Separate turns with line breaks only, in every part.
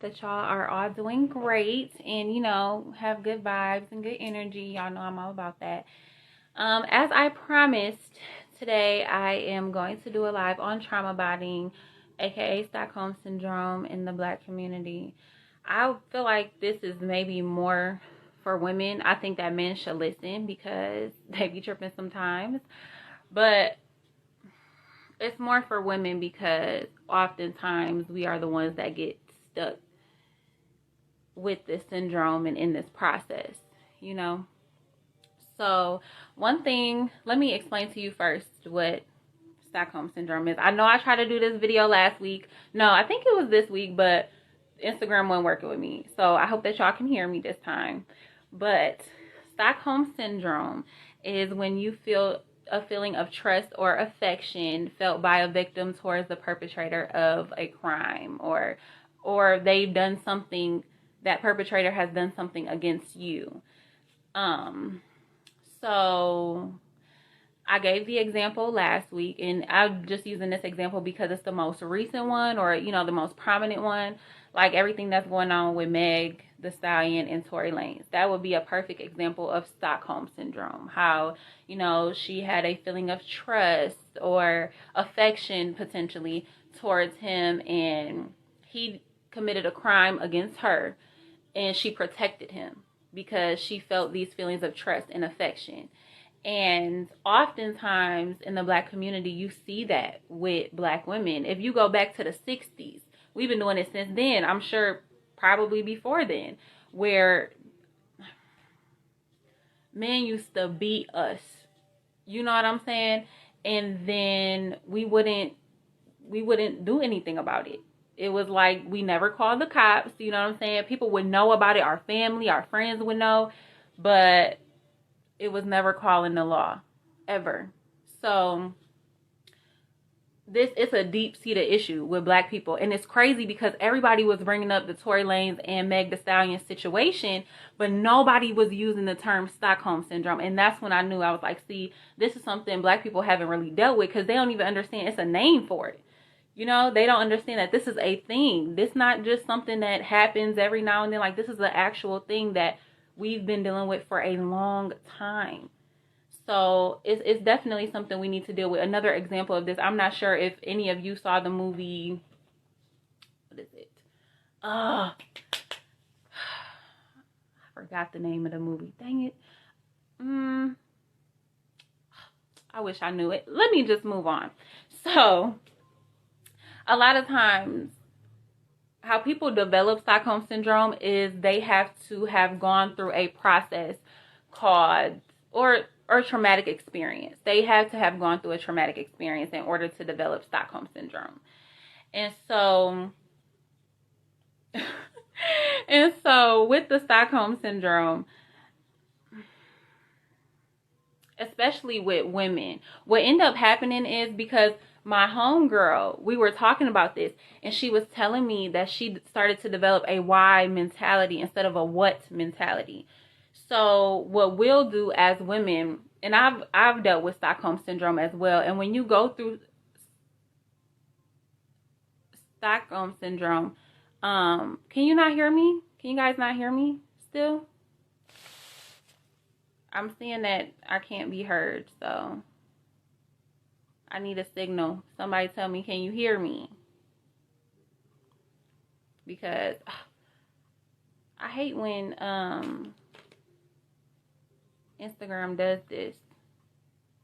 that y'all are all doing great and, have good vibes and good energy. Y'all know I'm all about that. As I promised, today I am going to do a live on trauma bonding, aka Stockholm Syndrome in the Black community. I feel like this is maybe more for women. I think that men should listen because they be tripping sometimes. But it's more for women because oftentimes we are the ones that get stuck with this syndrome and in this process, So one thing, let me explain to you first what Stockholm Syndrome is. I know I tried to do this video last week. No, I think it was this week, but Instagram wasn't working with me. So I hope that y'all can hear me this time. But Stockholm Syndrome is when you feel a feeling of trust or affection felt by a victim towards the perpetrator of a crime, or they've done something, that perpetrator has done something against you. So I gave the example last week, and I'm just using this example because it's the most recent one, or the most prominent one, like everything that's going on with Meg Thee Stallion and Tory Lanez. That would be a perfect example of Stockholm Syndrome. How, she had a feeling of trust or affection potentially towards him, and he committed a crime against her, and she protected him because she felt these feelings of trust and affection. And oftentimes in the Black community, you see that with Black women. If you go back to the 60s, we've been doing it since then. I'm sure probably before then, where men used to beat us. You know what I'm saying? And then we wouldn't do anything about it. It was like we never called the cops. You know what I'm saying? People would know about it. Our family, our friends would know. But it was never calling the law, ever. So this is a deep-seated issue with Black people. And it's crazy because everybody was bringing up the Tory Lanez and Meg Thee Stallion situation, but nobody was using the term Stockholm Syndrome. And that's when I knew, I was like, see, this is something Black people haven't really dealt with because they don't even understand it's a name for it. They don't understand that this is a thing. This not just something that happens every now and then. Like, this is an actual thing that we've been dealing with for a long time. So it's definitely something we need to deal with. Another example of this, I'm not sure if any of you saw the movie, what is it? I forgot the name of the movie. Dang it. I wish I knew it. Let me just move on. So a lot of times, how people develop Stockholm Syndrome is they have to have gone through a process called, or traumatic experience. They have to have gone through a traumatic experience in order to develop Stockholm Syndrome. And so, with the Stockholm Syndrome, especially with women, what ended up happening is because my homegirl, we were talking about this, and she was telling me that she started to develop a why mentality instead of a what mentality. So what we'll do as women, and I've dealt with Stockholm Syndrome as well, and when you go through Stockholm Syndrome, can you not hear me? Can you guys not hear me still? I'm seeing that I can't be heard, so I need a signal. Somebody tell me, can you hear me? Because I hate when Instagram does this.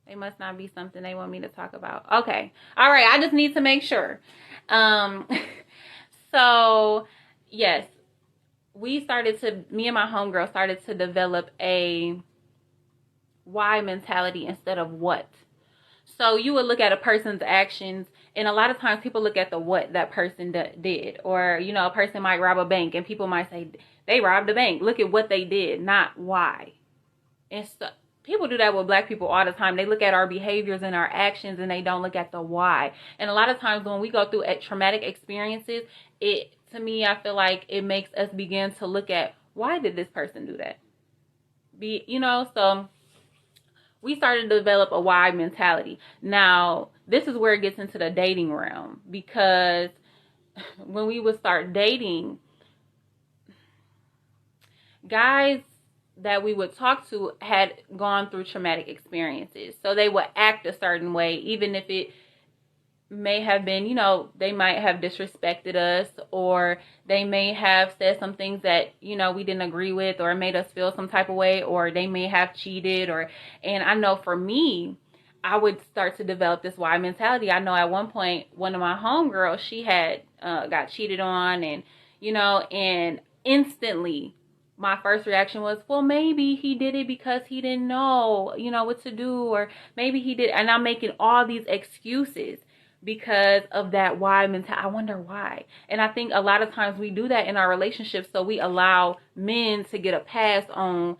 It must not be something they want me to talk about. Okay. All right. I just need to make sure. So, yes. Me and my homegirl started to develop a why mentality instead of what. So you would look at a person's actions, and a lot of times people look at the what that person did. Or, a person might rob a bank, and people might say, they robbed the bank. Look at what they did, not why. And so people do that with Black people all the time. They look at our behaviors and our actions, and they don't look at the why. And a lot of times when we go through traumatic experiences, to me, I feel like it makes us begin to look at, why did this person do that? So we started to develop a why mentality. Now, this is where it gets into the dating realm, because when we would start dating, guys that we would talk to had gone through traumatic experiences. So they would act a certain way, even if it may have been, you know, they might have disrespected us, or they may have said some things that, you know, we didn't agree with, or made us feel some type of way, or they may have cheated, or, and I know for me, I would start to develop this why mentality. I know at one point, one of my homegirls, she had got cheated on, and, you know, and instantly my first reaction was, well, maybe he did it because he didn't know, you know, what to do, or maybe he did, and I'm making all these excuses because of that why mentality. I wonder why. And I think a lot of times we do that in our relationships, so we allow men to get a pass on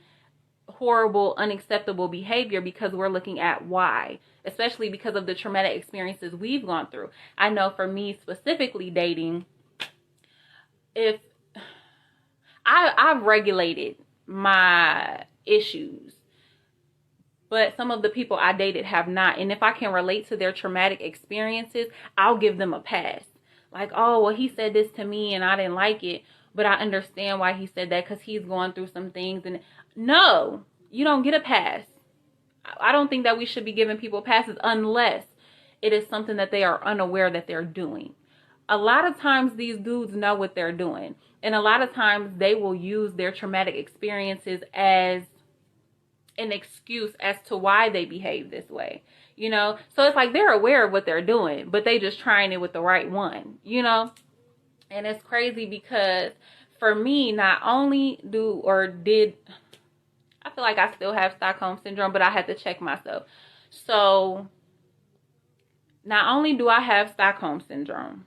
horrible, unacceptable behavior because we're looking at why, especially because of the traumatic experiences we've gone through. I know for me specifically dating, if I've regulated my issues, but some of the people I dated have not. And if I can relate to their traumatic experiences, I'll give them a pass. Like, oh, well, he said this to me and I didn't like it, but I understand why he said that because he's going through some things. And no, you don't get a pass. I don't think that we should be giving people passes unless it is something that they are unaware that they're doing. A lot of times these dudes know what they're doing. And a lot of times they will use their traumatic experiences as an excuse as to why they behave this way, you know? So it's like they're aware of what they're doing, but they just trying it with the right one, you know? And it's crazy because for me, not only I feel like I still have Stockholm Syndrome, but I had to check myself. So not only do I have Stockholm Syndrome,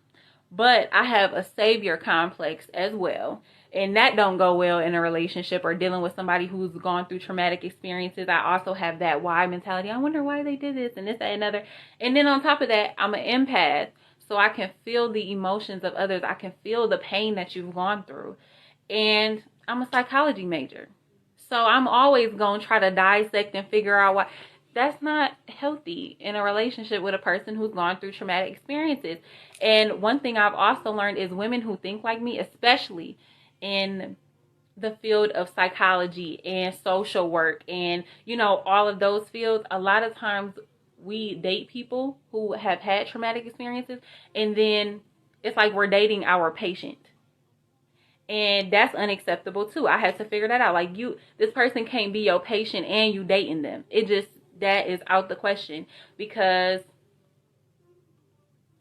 but I have a savior complex as well. And that don't go well in a relationship or dealing with somebody who's gone through traumatic experiences. I also have that why mentality. I wonder why they did this and this, that, and another. And then on top of that, I'm an empath. So I can feel the emotions of others. I can feel the pain that you've gone through. And I'm a psychology major. So I'm always going to try to dissect and figure out why. That's not healthy in a relationship with a person who's gone through traumatic experiences. And one thing I've also learned is women who think like me, especially in the field of psychology and social work and, you know, all of those fields, a lot of times we date people who have had traumatic experiences, and then it's like we're dating our patient. And that's unacceptable too. I had to figure that out. Like, this person can't be your patient and you dating them. That is out the question, because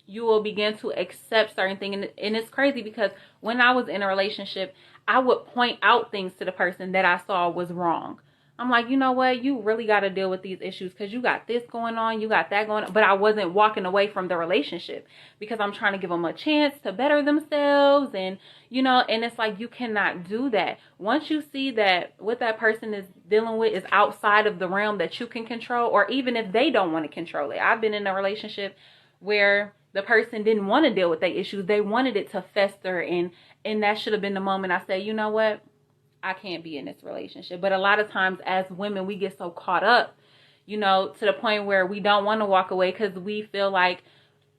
you will begin to accept certain things. And it's crazy because when I was in a relationship, I would point out things to the person that I saw was wrong. I'm like, you know what? You really got to deal with these issues because you got this going on, you got that going on. But I wasn't walking away from the relationship because I'm trying to give them a chance to better themselves. And, you know, and it's like, you cannot do that. Once you see that what that person is dealing with is outside of the realm that you can control, or even if they don't want to control it. I've been in a relationship where the person didn't want to deal with their issues. They wanted it to fester. And that should have been the moment I said, you know what? I can't be in this relationship. But a lot of times as women, we get so caught up, you know, to the point where we don't want to walk away because we feel like,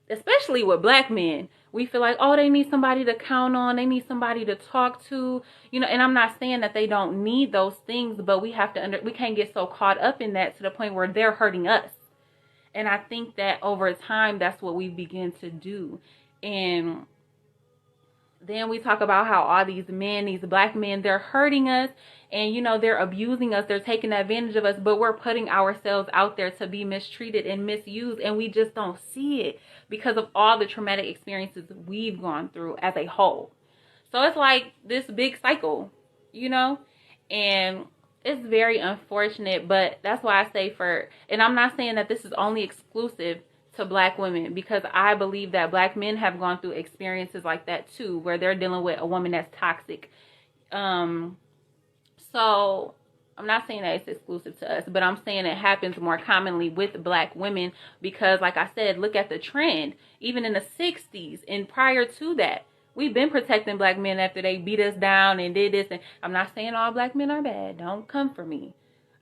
especially with black men, we feel like, oh, they need somebody to count on. They need somebody to talk to, you know, and I'm not saying that they don't need those things, but we have to we can't get so caught up in that to the point where they're hurting us. And I think that over time, that's what we begin to do. And then we talk about how all these men, these black men, they're hurting us and, you know, they're abusing us. They're taking advantage of us, but we're putting ourselves out there to be mistreated and misused. And we just don't see it because of all the traumatic experiences we've gone through as a whole. So it's like this big cycle, you know, and it's very unfortunate, but that's why I say and I'm not saying that this is only exclusive to black women, because I believe that black men have gone through experiences like that too, where they're dealing with a woman that's toxic. So I'm not saying that it's exclusive to us, but I'm saying it happens more commonly with black women because, like I said, look at the trend. Even in the 60s and prior to that, we've been protecting black men after they beat us down and did this. And I'm not saying all black men are bad. Don't come for me.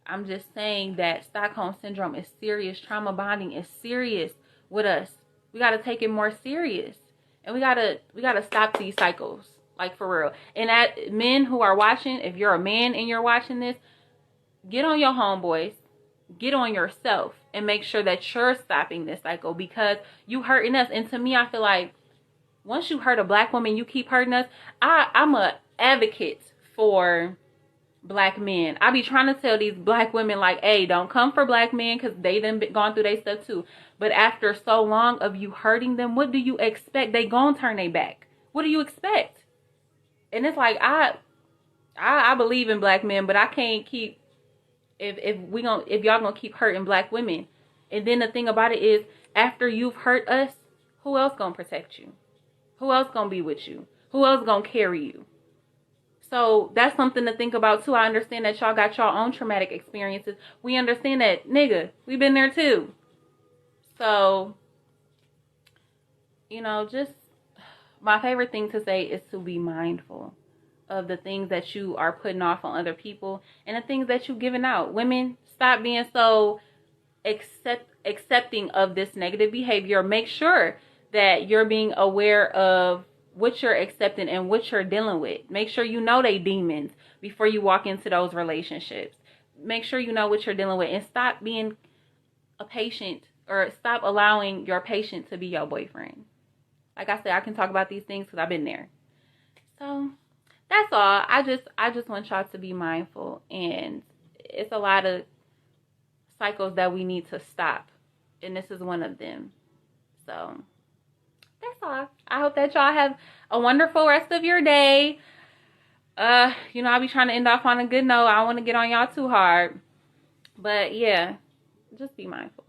I'm just saying that Stockholm Syndrome is serious. Trauma bonding is serious with us. We got to take it more serious. And we got to stop these cycles. Like, for real. And at men who are watching, if you're a man and you're watching this, get on your homeboys, get on yourself, and make sure that you're stopping this cycle, because you hurting us. And to me, I feel like once you hurt a black woman, you keep hurting us. I'm a advocate for black men. I be trying to tell these black women, like, hey, don't come for black men, because they done gone through their stuff too. But after so long of you hurting them, what do you expect? They gonna turn their back. What do you expect? And it's like, I believe in black men, but I can't keep, if y'all gonna keep hurting black women. And then the thing about it is, after you've hurt us, who else gonna protect you? Who else gonna be with you? Who else gonna carry you? So that's something to think about too. I understand that y'all got y'all own traumatic experiences. We understand that, nigga. We've been there too. So, you know, just my favorite thing to say is to be mindful of the things that you are putting off on other people and the things that you're giving out. Women, stop being so accepting of this negative behavior. Make sure that you're being aware of what you're accepting and what you're dealing with. Make sure you know they demons before you walk into those relationships. Make sure you know what you're dealing with, and stop being a patient, or stop allowing your patient to be your boyfriend. Like I said, I can talk about these things because I've been there. So that's all. I just want y'all to be mindful, and it's a lot of cycles that we need to stop, and this is one of them. So that's all. I hope that y'all have a wonderful rest of your day. You know, I'll be trying to end off on a good note. I don't want to get on y'all too hard, but yeah, just be mindful.